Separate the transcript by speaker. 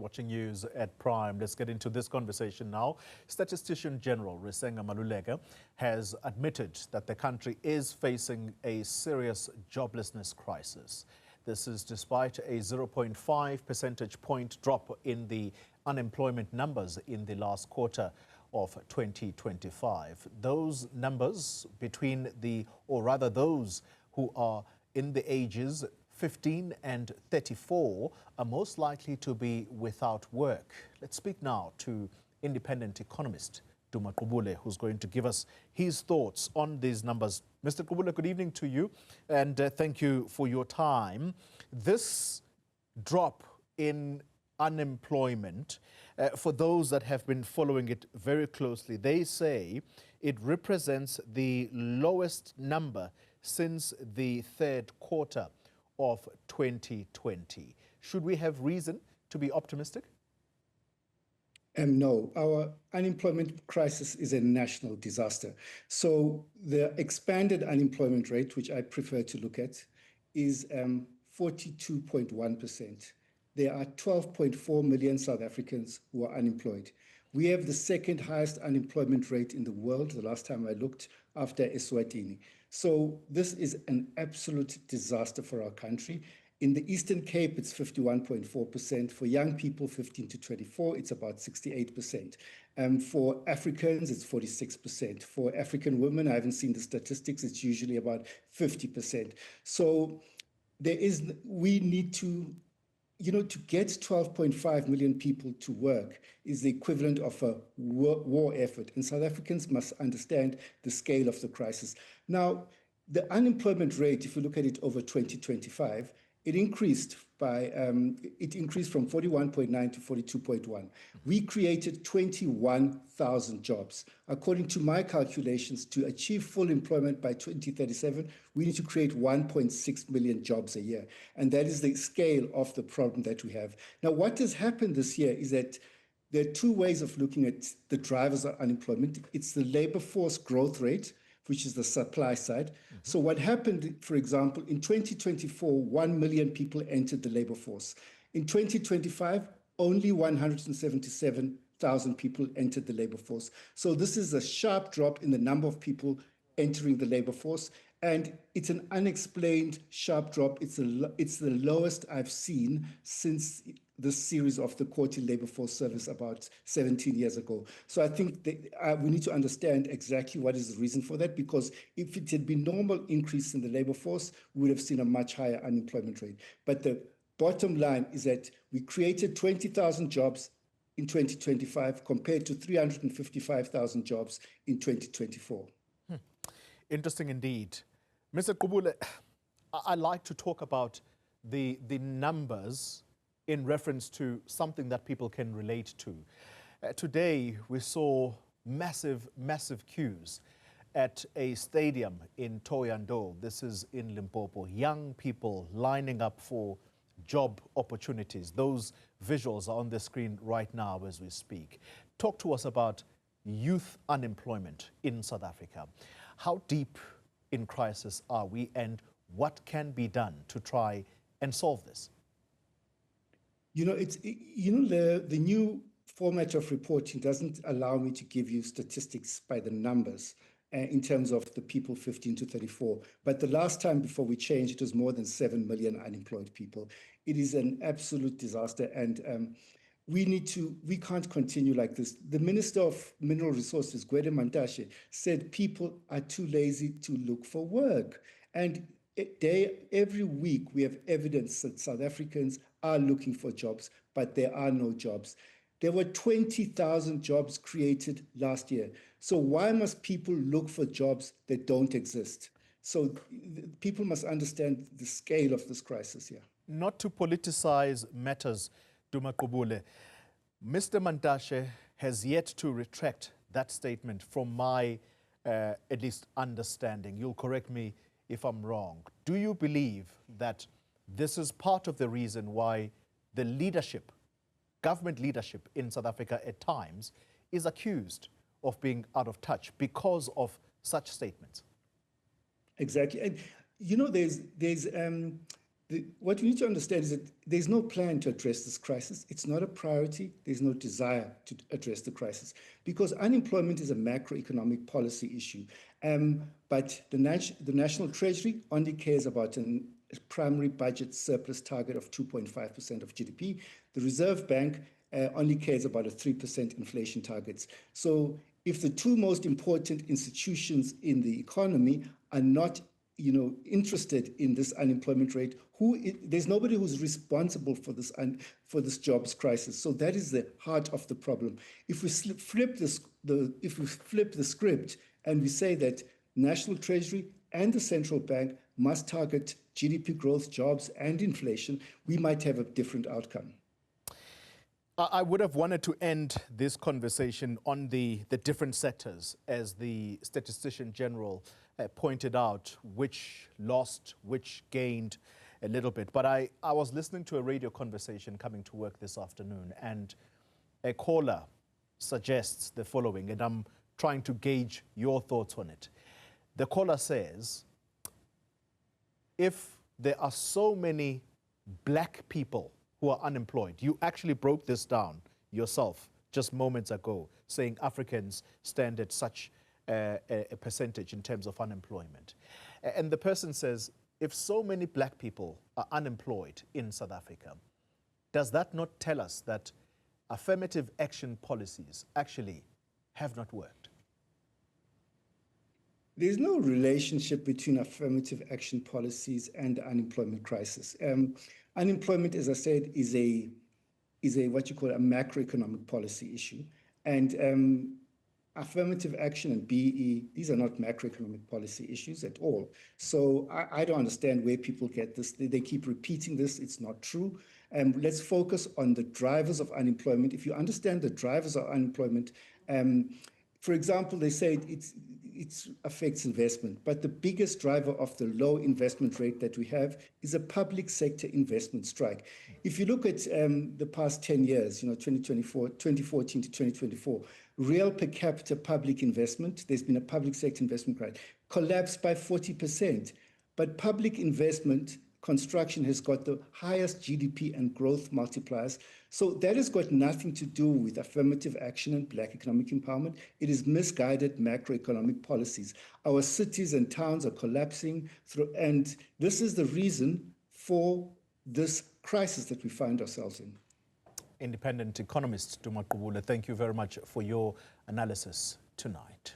Speaker 1: Watching news at Prime. Let's get into this conversation now. Statistician-General Risenga Maluleke has admitted that the country is facing a serious joblessness crisis. This is despite a 0.5 percentage point drop in the unemployment numbers in the last quarter of 2025. Those numbers those who are in the ages 15 and 34 are most likely to be without work. Let's speak now to independent economist Duma Gqubule, who's going to give us his thoughts on these numbers. Mr. Gqubule, good evening to you, and thank you for your time. This drop in unemployment, for those that have been following it very closely, they say it represents the lowest number since the third quarter of 2020. Should we have reason to be optimistic?
Speaker 2: No, our unemployment crisis is a national disaster. So the expanded unemployment rate, which I prefer to look at, is 42.1%. There are 12.4 million South Africans who are unemployed. We have the second highest unemployment rate in the world, the last time I looked, after Eswatini. So this is an absolute disaster for our country. In the Eastern Cape, it's 51.4%. For young people, 15 to 24, it's about 68%. For Africans, it's 46%. For African women, I haven't seen the statistics, it's usually about 50%. So we need to get 12.5 million people to work is the equivalent of a war effort. And South Africans must understand the scale of the crisis. Now, the unemployment rate, if you look at it over 2025, it increased from 41.9 to 42.1. We created 21,000 jobs. According to my calculations, to achieve full employment by 2037, we need to create 1.6 million jobs a year. And that is the scale of the problem that we have. Now, what has happened this year is that there are two ways of looking at the drivers of unemployment. It's the labor force growth rate, which is the supply side. Mm-hmm. So what happened, for example, in 2024, 1 million people entered the labor force. In 2025, only 177,000 people entered the labor force. So this is a sharp drop in the number of people entering the labor force. And it's an unexplained sharp drop. It's the lowest I've seen since the series of the quarterly labor force service about 17 years ago. So I think we need to understand exactly what is the reason for that, because if it had been normal increase in the labor force, we would have seen a much higher unemployment rate. But the bottom line is that we created 20,000 jobs in 2025 compared to 355,000 jobs in 2024.
Speaker 1: Interesting indeed. Mr. Gqubule, I like to talk about the numbers in reference to something that people can relate to. Today, we saw massive queues at a stadium in Thohoyandou. This is in Limpopo. Young people lining up for job opportunities. Those visuals are on the screen right now as we speak. Talk to us about youth unemployment in South Africa. How deep in crisis are we, and what can be done to try and solve this? The new format of reporting doesn't allow me to give you statistics by the numbers in terms of the people 15 to 34. But the last time before we changed, it was more than 7 million unemployed people. It is an absolute disaster, and we can't continue like this. The Minister of Mineral Resources, Gwede Mantashe, said people are too lazy to look for work. And every week we have evidence that South Africans are looking for jobs, but there are no jobs. There were 20,000 jobs created last year. So why must people look for jobs that don't exist? So people must understand the scale of this crisis here. Not to politicize matters, Duma Gqubule, Mr. Mantashe has yet to retract that statement from my at least understanding. You'll correct me if I'm wrong. Do you believe that this is part of the reason why the leadership, government leadership in South Africa at times is accused of being out of touch because of such statements?
Speaker 2: Exactly. And there's
Speaker 1: what we need to understand is that there's no plan to address this crisis. It's not a priority. There's no desire to address the crisis because unemployment is a macroeconomic policy issue. But the National Treasury only cares about a primary budget surplus target of 2.5% of GDP. The Reserve Bank only cares about a 3% inflation targets. So if the two most important institutions in the economy are not interested in this unemployment rate, there's nobody who's responsible for this jobs crisis. So that is the heart of the problem. If we flip the script and we say that National Treasury and the central bank must target GDP growth, jobs, and inflation, we might have a different outcome.
Speaker 3: I would have wanted to end this conversation on the different sectors, as the Statistician-General pointed out, which lost, which gained a little bit. But I was listening to a radio conversation coming to work this afternoon, and a caller suggests the following, and I'm trying to gauge your thoughts on it. The caller says, if there are so many black people who are unemployed, you actually broke this down yourself just moments ago, saying Africans stand at such a percentage in terms of unemployment. And the person says, if so many black people are unemployed in South Africa, does that not tell us that affirmative action policies actually have not worked?
Speaker 1: There's no relationship between affirmative action policies and the unemployment crisis. Unemployment, as I said, is a what you call a macroeconomic policy issue. And affirmative action and BE, these are not macroeconomic policy issues at all. So I don't understand where people get this. They keep repeating this. It's not true. Let's focus on the drivers of unemployment. If you understand the drivers of unemployment, for example, they say it affects investment, but the biggest driver of the low investment rate that we have is a public sector investment strike. If you look at the past 10 years, 2014 to 2024, real per capita public investment, there's been a public sector investment rate, collapsed by 40%, but public investment construction has got the highest GDP and growth multipliers. So that has got nothing to do with affirmative action and black economic empowerment. It is misguided macroeconomic policies. Our cities and towns are collapsing and this is the reason for this crisis that we find ourselves in.
Speaker 3: Independent economist Duma Gqubule, thank you very much for your analysis tonight.